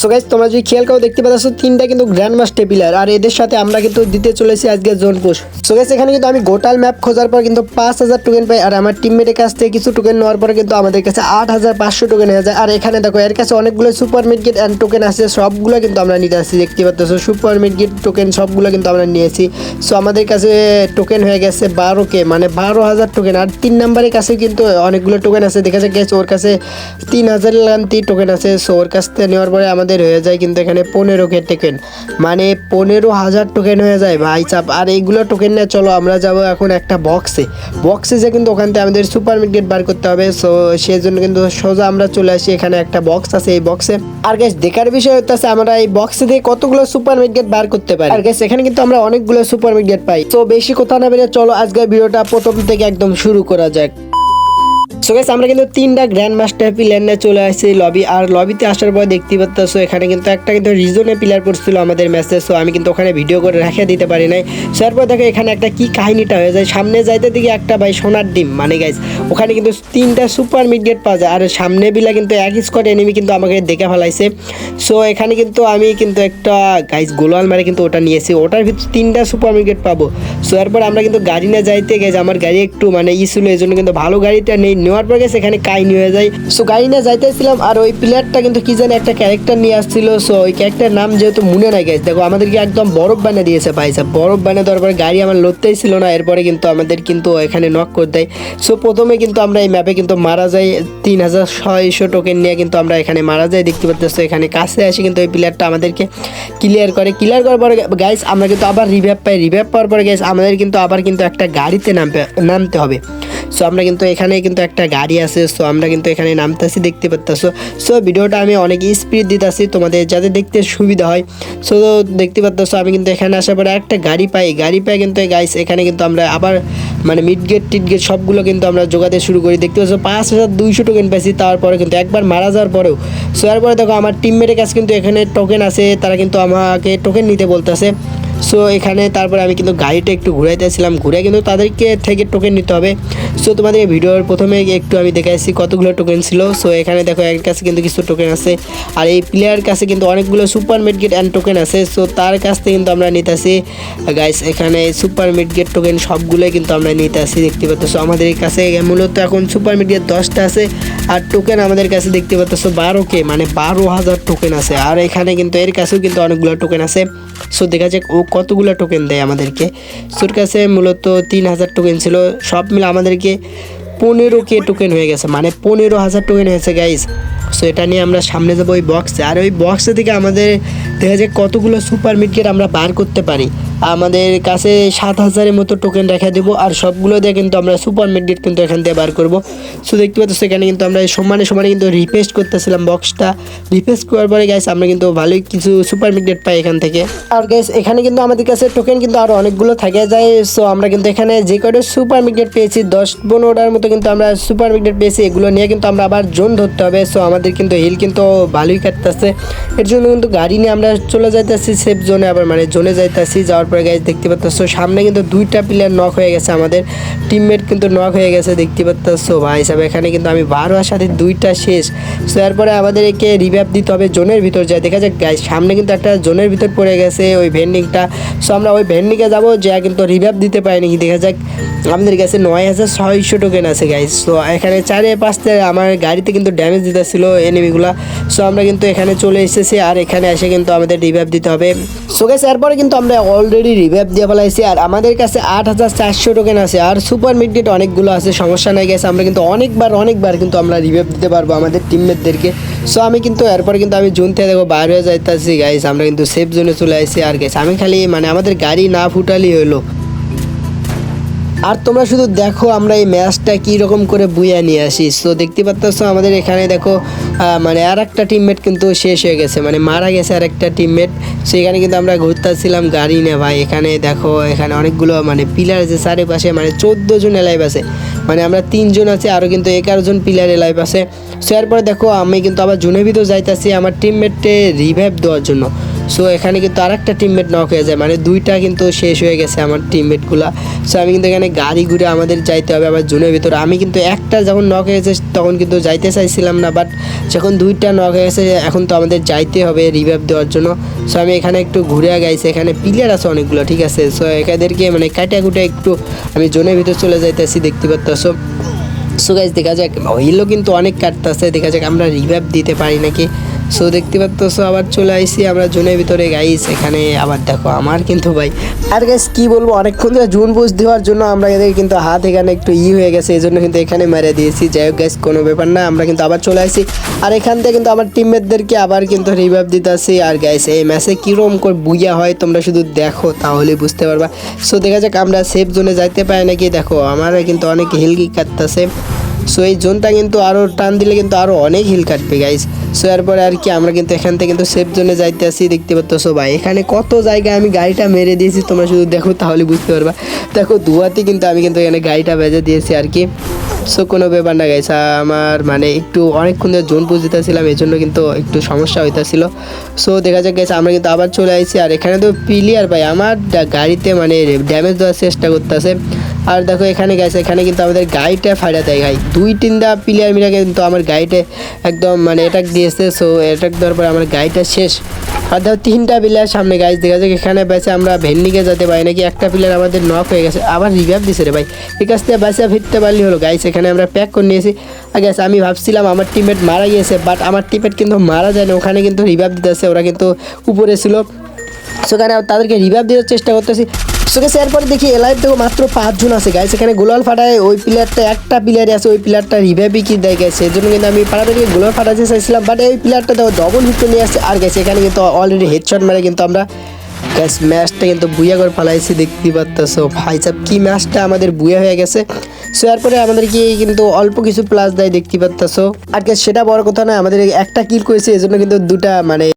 So guys তোমরা যদি খেয়াল করো দেখতে পাচ্ছ তিনটা কিন্তু গ্র্যান্ড মাস্টার পিলার আর এদের সাথে আমরা কিন্তু দিতে চলেছি আজকে জোন পুশ। সো গাইস এখানে কিন্তু আমি গোটাল ম্যাপ খোঁজার পর কিন্তু 5000 টোকেন পাই আর আমার টিমমেটের কাছ থেকে কিছু টোকেন নেওয়ার পরে কিন্তু আমাদের কাছে 8500 টোকেন হয়ে যায়। আর এখানে দেখো এর কাছে অনেকগুলো সুপার মিডগেট এন্ড টোকেন আছে, সবগুলো কিন্তু আমরা নিতে আসছি। দেখতে পাচ্ছ সুপার মিডগেট টোকেন সবগুলো কিন্তু আমরা নিয়েছি। সো আমাদের কাছে টোকেন হয়ে গেছে 12K মানে 12000 টোকেন। আর 3 নম্বরের কাছে কিন্তু অনেকগুলো টোকেন আছে, দেখা যায় গেছে ওর কাছে 3000 লান্তি টোকেন আছে। সো ওর কাছ থেকে নেওয়ার পরে আমাদের হয়ে যায় কিন্তু এখানে 15K টোকেন মানে 15000 টোকেন হয়ে যায় ভাই চাপ। আর এইগুলো টোকেন নিয়ে চলো আমরা যাব এখন একটা বক্সে যে কিন্তু ওখান থেকে আমাদের সুপার মিডগেট বার করতে হবে। সো সেই জন্য কিন্তু সোজা আমরা চলে আসি, এখানে একটা বক্স আছে এই বক্সে। আর গ্যাস দেখার বিষয় হচ্ছে আমরা এই বক্সে থেকে কতগুলো সুপার মিডগেট বার করতে পারি। আর গ্যাস এখানে কিন্তু আমরা অনেকগুলো সুপার মিডগেট পাই। তো বেশি কথা না বেরিয়ে চলো আজকের ভিডিওটা প্রথম থেকে একদম শুরু করা যাক। সো গাইস আমরা কিন্তু তিনটা গ্র্যান্ড মাস্টার প্লেয়ার নিয়ে চলে আসছি লবি। আর লবিতে আসার পর দেখতে পাচ্ছ এখানে কিন্তু একটা কিন্তু রিজনে প্লেয়ার পড়ছিল আমাদের ম্যাচে। সো আমি কিন্তু ওখানে ভিডিও করে রেখে দিতে পারি নাই। সো এরপর দেখো এখানে একটা কি কাহিনীটা হয়ে যায়, সামনে যাইতে দিকে একটা ভাই সোনার ডিম মানে গাইস ওখানে কিন্তু তিনটা সুপার মিডগেট পাওয়া যায়। আর সামনে বিলা কিন্তু এক স্কোয়াড এনিমি কিন্তু আমাকে দেখে ফেলাইছে। সো এখানে কিন্তু আমি কিন্তু একটা গাইস গোলাল মারে কিন্তু ওটা নিয়েছি, ওটার ভিতরে তিনটা সুপার মিডগেট পাবো। সো এরপর আমরা কিন্তু গাড়ি নিয়ে যাইতে গেছি, আমার গাড়ি একটু মানে ছিল এই জন্য কিন্তু ভালো গাড়িটা নেওয়ার পর গেছে এখানে কাহিনী হয়ে যায়। সো গাড়ি নিয়ে যাইতেছিলাম আর ওই প্লেয়ারটা কিন্তু কি জানি একটা ক্যারেক্টার নিয়ে আসছিল। সো ওই ক্যারেক্টার নাম যেহেতু মনে নাই গেছে, দেখো আমাদেরকে একদম বরফ বানিয়ে দিয়েছে ভাই সাহেব। বরফ বানিয়ে দেওয়ার পরে গাড়ি আমার লড়তেই ছিল না, এরপরে কিন্তু আমাদের কিন্তু এখানে নক করে দেয়। সো প্রথমে কিন্তু আমরা এই ম্যাপে কিন্তু মারা যাই 3600 টোকেন নিয়ে কিন্তু আমরা এখানে মারা যাই। দেখতে পাচ্ছ এখানে কাছে আসি কিন্তু ওই প্লেয়ারটা আমাদেরকে ক্লিয়ার করার পরে গাইস আমরা কিন্তু আবার রিভাইভ পাওয়ার পরে গাইস আমাদের কিন্তু আবার কিন্তু একটা গাড়িতে নামতে হবে। সো আমরা কিন্তু এখানে কিন্তু একটা গাড়ি আছে, সো আমরা কিন্তু এখানে নামতেছি দেখতে পাচ্ছ। সো ভিডিওটা আমি অনেক স্পিড দিতেছি তোমাদের যাতে দেখতে সুবিধা হয়। সো দেখতে পাচ্ছ আমি কিন্তু এখানে আসার পরে একটা গাড়ি পাই কিন্তু গাইস এখানে কিন্তু আমরা আবার মানে মিডগেট সবগুলো কিন্তু আমরা জোগাতে শুরু করি। দেখতে পাচ্ছ 5200 টোকেন পাইছি তারপরে কিন্তু একবার মারা যাওয়ার পরেও। সো এরপরে দেখো আমার টিমমেটের কাছে কিন্তু এখানে টোকেন আছে, তারা কিন্তু আমাকে টোকেন নিতে বলতেছে। সো এখানে তারপরে আমি কিন্তু গাড়িটা একটু ঘুরাইতেছিলাম, ঘুরে কিন্তু তাদেরকে থেকে টোকেন নিতে হবে। সো তোমাদের ভিডিওর প্রথমে একটু আমি দেখাইছি কতগুলো টোকেন ছিল। সো এখানে দেখো এর কাছে কিন্তু কিছু টোকেন আছে আর এই প্লেয়ার কাছে কিন্তু অনেকগুলো সুপার মিডগেট অ্যান্ড টোকেন আছে। সো তার কাছ থেকে কিন্তু আমরা নিতেছি গাইস এখানে সুপার মিডগেট টোকেন সবগুলোই কিন্তু আমরা নিতেছি। দেখতে পাচ্ছ আমাদের কাছে মূলত এখন সুপার মিডগেট 10টা আছে আর টোকেন আমাদের কাছে দেখতে পাচ্ছ 12K মানে 12000 টোকেন আছে। আর এখানে কিন্তু এর কাছেও কিন্তু অনেকগুলো টোকেন আছে। সো দেখা যাক ও কতগুলো টোকেন দেয় আমাদেরকে। সোর কাছে মূলত 3000 টোকেন ছিল, সব মিলে আমাদেরকে 15K টোকেন হয়ে গেছে মানে 15000 টোকেন হয়েছে গাইস। সো এটা নিয়ে আমরা সামনে যাবো ওই বক্সে। আর ওই বক্সে থেকে আমাদের দেখা যায় কতগুলো সুপার মিডগেট আমরা বার করতে পারি। আমাদের কাছে 7000-এর মতো টোকেন রেখে দেবো আর সবগুলো দিয়ে কিন্তু আমরা সুপার মিডগেট কিন্তু এখান থেকে বার করবো। সো দেখতে পাচ্ছ সেখানে কিন্তু আমরা সমানে কিন্তু রিফ্রেশ করতেছিলাম বক্সটা। রিফ্রেশ করার পরে গাইস আমরা কিন্তু ভালোই কিছু সুপার মিডগেট পাই এখান থেকে। আর গাইস এখানে কিন্তু আমাদের কাছে টোকেন কিন্তু আরও অনেকগুলো থাকে যায়। সো আমরা কিন্তু এখানে যে কয়টা সুপার মিডগেট পেয়েছি 10-15টার মতো কিন্তু আমরা সুপার মিডগেট পেয়েছি, এগুলো নিয়ে কিন্তু আমরা আবার জোন ধরতে হবে। সো আমাদের কিন্তু হিল কিন্তু ভালোই কাটতেছে, এর জন্য কিন্তু গাড়ি নিয়ে আমরা চলে যাইতেছি সেফ জোনে, আবার মানে জোনে যাইতেছি। যাওয়ার পরে গাইস দেখতে পাচ্ছ সামনে কিন্তু 2টা প্লেয়ার নক হয়ে গেছে, আমাদের টিমমেট কিন্তু নক হয়ে গেছে দেখতে পাচ্ছ ভাই সাহেব। এখানে কিন্তু আমি 12 সাথে 2টা শেষ। সো এরপরে আমাদের একে রিভাইভ দিতে হবে, জোনের ভিতর যায়। দেখা যাক গাইস সামনে কিন্তু একটা জোনের ভিতর পড়ে গেছে ওই ভেন্ডিংটা। সো আমরা ওই ভেন্ডিংয়ে যাবো, যা কিন্তু রিভাইভ দিতে পারিনি। দেখা যাক আমাদের কাছে 9600 টোকেন আছে গাইস। সো এখানে 4-5টা আমার গাড়িতে কিন্তু ড্যামেজ দিতেছিল এনিমিগুলা। সো আমরা কিন্তু এখানে চলে এসেছি আর এখানে এসে কিন্তু আমাদের রিভাইভ দিতে হবে। সো গাইস এরপরে কিন্তু আমরা অলরেডি রিভাইভ দিয়ে ফেলাইছি আর আমাদের কাছে 8400 টোকেন আছে আর সুপার মিডগেট অনেকগুলো আছে, সমস্যা নাই গাইস। আমরা কিন্তু অনেকবার কিন্তু আমরা রিভাইভ দিতে পারবো আমাদের টিমমেটদেরকে। সো আমি কিন্তু এরপরে কিন্তু আমি জোন থেকে দেখো বাইরে হয়ে যাইতেছি গাইস, আমরা কিন্তু সেফ জোনে চলে আসছি। আর গাইস আমি খালি মানে আমাদের গাড়ি না ফুটালি হলো। আর তোমরা শুধু দেখো আমরা এই ম্যাচটা কীরকম করে বুইয়া নিয়ে আসি। সো দেখতে পাচ্ছ আমাদের এখানে দেখো মানে আর একটা টিমমেট কিন্তু শেষ হয়ে গেছে, মানে মারা গেছে আর একটা টিমমেট। সেখানে কিন্তু আমরা ঘুরতেছিলাম গাড়ি নিয়ে ভাই। এখানে দেখো এখানে অনেকগুলো মানে পিলার আছে চারিপাশে, মানে 14 জন এলাইভ আছে, মানে আমরা 3 জন আছি আরও কিন্তু 11 জন পিলার এলাইভ আছে। সো এরপরে দেখো আমি কিন্তু আবার জোনের ভিতর যাইতেছি আমার টিমমেটকে রিভাইভ দেওয়ার জন্য। সো এখানে কিন্তু আরেকটা টিমমেট নক হয়ে যায়, মানে দুইটা কিন্তু শেষ হয়ে গেছে আমার টিমমেটগুলা। সো আমি কিন্তু এখানে গাড়ি ঘুরে আমাদের যাইতে হবে আবার জোনের ভিতরে। আমি কিন্তু একটা যখন নক হয়ে গেছে তখন কিন্তু যাইতে চাইছিলাম না, বাট যখন দুইটা নক হয়ে গেছে এখন তো আমাদের যাইতে হবে রিভাইভ দেওয়ার জন্য। সো আমি এখানে একটু ঘুরে গাইছি, এখানে প্লেয়ার আছে অনেকগুলো, ঠিক আছে। সো এখাদেরকে মানে কাটা কুটে একটু আমি জোনের ভিতরে চলে যাইতেছি, দেখতে পাচ্ছ। সো গাইজ দেখা যাক, হিলও কিন্তু অনেক কাটতেছে, দেখা যাক আমরা রিভাইভ দিতে পারি নাকি। সো দেখতে পাচ্ছ আবার চলে আইসি আমরা জোনের ভিতরে গাইস। এখানে আবার দেখো আমার কিন্তু ভাই আর গাইস কি বলবো, অনেকক্ষণ ধরে জোন বুঝ দেওয়ার জন্য আমরা এদের কিন্তু হাত এখানে একটু হয়ে গেছে, এই জন্য কিন্তু এখানে মেরে দিয়েছি। যাই হোক গাইস কোনো ব্যাপার না, আমরা কিন্তু আবার চলে আসি আর এখান থেকে কিন্তু আমার টিমমেটদেরকে আবার কিন্তু রিভাইভ দিতেছি। আর গাইস এই ম্যাচে কীরকম করে বুইয়া হয় তোমরা শুধু দেখো তাহলে বুঝতে পারবা। সো দেখা যাক আমরা সেফ জোনে যাইতে পারি নাকি। দেখো আমার কিন্তু অনেক হিলকি কাটতেছে। সো এই জোনটা কিন্তু আরও টান দিলে কিন্তু আরও অনেক হিল কাটবে গাইস। সো এরপরে আর কি আমরা কিন্তু এখান থেকে কিন্তু সেফ জোনে যাইতে আসি, দেখতে পাচ্ছ ভাই এখানে কত জায়গায় আমি গাড়িটা মেরে দিয়েছি, তোমরা শুধু দেখো তাহলে বুঝতে পারবা। দেখো ধোয়াতে কিন্তু আমি কিন্তু এখানে গাড়িটা বেজে দিয়েছি আর কি। সো কোনো ব্যাপার না গাইস, আমার মানে একটু অনেকক্ষণ ধরে জোন পুজ দিতেছিলাম, এই জন্য কিন্তু একটু সমস্যা হইতেছিল। সো দেখা যাক গাইস আমরা কিন্তু আবার চলে আসছি আর এখানে তো প্লেয়ার ভাই আমার গাড়িতে মানে ড্যামেজ দেওয়ার চেষ্টা করতেছে। আর দেখো এখানে গেছে, এখানে কিন্তু আমাদের গাড়িটা ফায়দা দেয় গাই, 2-3টা প্লেয়ার মিলে কিন্তু আমার গাড়িটা একদম মানে অ্যাটাক দিয়েছে। সো অ্যাটাক দেওয়ার পর আমার গাড়িটা শেষ। আর দেখো 3টা প্লেয়ার সামনে গাইজ, দেখা যাক এখানে বেঁচে আমরা ভেন্ডিকে যেতে পারি নাকি। একটা প্লেয়ার আমাদের নক হয়ে গেছে, আবার রিভাইভ দিছে রে ভাই, এই কাছ থেকে বেঁচে ফিরতে পারলি হলো গাইজ। এখানে আমরা প্যাক করে নিয়েছি। আর গেছে আমি ভাবছিলাম আমার টিমমেট মারা গিয়েছে, বাট আমার টিমমেট কিন্তু মারা যায় না, ওখানে কিন্তু রিভাইভ দিতেছে, ওরা কিন্তু উপরে ছিল। সেখানে তাদেরকে রিভাইভ দেওয়ার চেষ্টা করতেছি। সো গেছে এরপরে দেখি এলাইভ দেখো মাত্র 5 জন আছে গাইস, এখানে গোলাল ফাটায় ওই প্লেয়ারটা একটা প্লেয়ারই আছে, ওই প্লেয়ারটা রিভাইভই কি দেয় গেছে, এই জন্য কিন্তু আমি পাড়াদেরকে গোলাল ফাটাতে চাইছিলাম, বাট ওই প্লেয়ারটা দেখো ডবল হিট নিয়ে আসছে। আর গেছে এখানে কিন্তু অলরেডি হেডশট মারে কিন্তু আমরা গ্যাস ম্যাচটা কিন্তু বুয়া করে ফালাইছি, দেখতে পাচ্ছ ভাই সাহেব কি ম্যাচটা আমাদের বুয়া হয়ে গেছে। সো এরপরে আমাদেরকে কিন্তু অল্প কিছু প্লাস দেয়, দেখতে পাচ্ছ। আর সেটা বড় কথা না, আমাদের একটা কিল করেছে, এই জন্য কিন্তু দুটা মানে